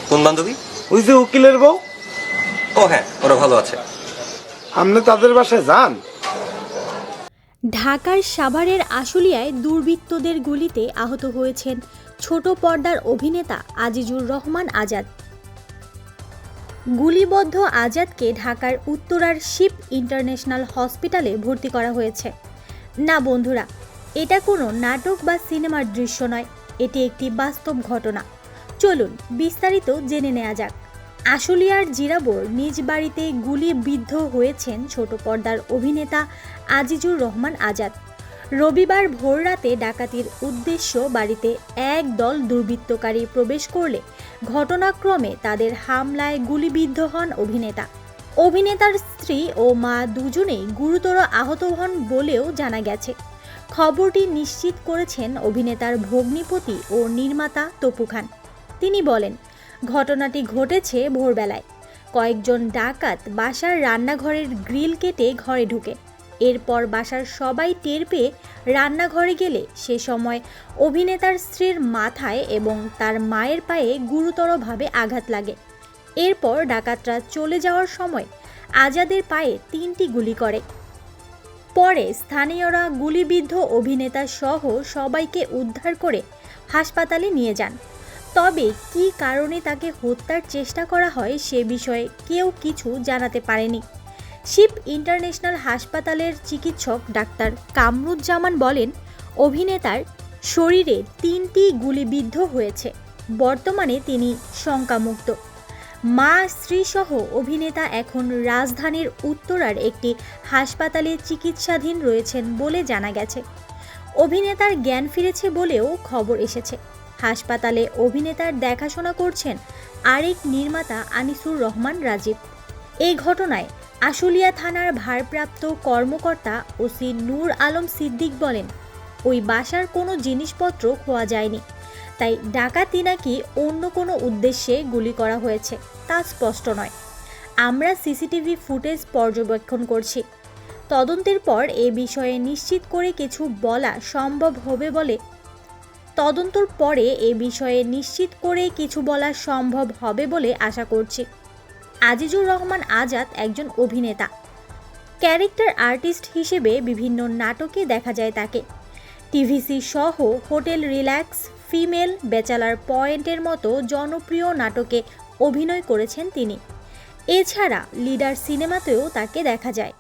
কোন বান্ধবী? ওই যে উকিলের বউ। ও হ্যাঁ, ওরা ভালো আছে। আপনি তাদের বাসায় যান? ঢাকার সাভারের আশুলিয়ায় দুর্বৃত্তদের গুলিতে আহত হয়েছেন ছোট পর্দার অভিনেতা আজিজুর রহমান আজাদ। গুলিবদ্ধ আজাদকে ঢাকার উত্তরার শিপ ইন্টারন্যাশনাল হসপিটালে ভর্তি করা হয়েছে। না বন্ধুরা, এটা কোনো নাটক বা সিনেমার দৃশ্য নয়, এটি একটি বাস্তব ঘটনা। চলুন বিস্তারিত জেনে নেওয়া যাক। আশুলিয়ার জিরাবোর নিজ বাড়িতে গুলিবিদ্ধ হয়েছেন ছোট পর্দার অভিনেতা আজিজুর রহমান আজাদ। রবিবার ভোররাতে ডাকাতির উদ্দেশ্য বাড়িতে এক দল দুর্বৃত্তকারী প্রবেশ করলে ঘটনাক্রমে তাদের হামলায় গুলিবিদ্ধ হন অভিনেতা। অভিনেতার স্ত্রী ও মা দুজনেই গুরুতর আহত হন বলেও জানা গেছে। খবরটি নিশ্চিত করেছেন অভিনেতার ভগ্নিপতি ও নির্মাতা তপু খান। তিনি বলেন, ঘটনাটি ঘটেছে ভোরবেলায়। কয়েকজন ডাকাত বাসার রান্নাঘরের গ্রিল কেটে ঘরে ঢুকে। এরপর বাসার সবাই টের পেয়ে রান্নাঘরে গেলে সে সময় অভিনেতার স্ত্রীর মাথায় এবং তার মায়ের পায়ে গুরুতরভাবে আঘাত লাগে। এরপর ডাকাতরা চলে যাওয়ার সময় আজাদের পায়ে 3টি গুলি করে। পরে স্থানীয়রা গুলিবিদ্ধ অভিনেতা সহ সবাইকে উদ্ধার করে হাসপাতালে নিয়ে যান। তবে কী কারণে তাকে হত্যার চেষ্টা করা হয় সে বিষয়ে কেউ কিছু জানাতে পারেনি। শিপ ইন্টারন্যাশনাল হাসপাতালের চিকিৎসক ডাক্তার কামরুজ্জামান বলেন, অভিনেতার শরীরে 3টি গুলিবিদ্ধ হয়েছে। বর্তমানে তিনি শঙ্কামুক্ত। মা স্ত্রীসহ অভিনেতা এখন রাজধানীর উত্তরার একটি হাসপাতালে চিকিৎসাধীন রয়েছেন বলে জানা গেছে। অভিনেতার জ্ঞান ফিরেছে বলেও খবর এসেছে। হাসপাতালে অভিনেতার দেখাশোনা করছেন আরেক নির্মাতা আনিসুর রহমান রাজীব। এই ঘটনায় আশুলিয়া থানার ভারপ্রাপ্ত কর্মকর্তা ওসি নূর আলম সিদ্দিক বলেন, ওই বাসার কোনো জিনিসপত্র খোয়া যায়নি, তাই ডাকাতি নাকি অন্য কোনো উদ্দেশ্যে গুলি করা হয়েছে তা স্পষ্ট নয়। আমরা সিসিটিভি ফুটেজ পর্যবেক্ষণ করছি। তদন্তের পর এ বিষয়ে নিশ্চিত করে কিছু বলা সম্ভব হবে বলে আশা করছি। আজিজুর রহমান আজাদ একজন অভিনেতা। ক্যারেক্টার আর্টিস্ট হিসেবে বিভিন্ন নাটকে দেখা যায় তাকে। টিভিসি সহ হোটেল রিল্যাক্স, ফিমেল, ব্যাচেলার পয়েন্টের মতো জনপ্রিয় নাটকে অভিনয় করেছেন তিনি। এছাড়া লিডার সিনেমাতেও তাকে দেখা যায়।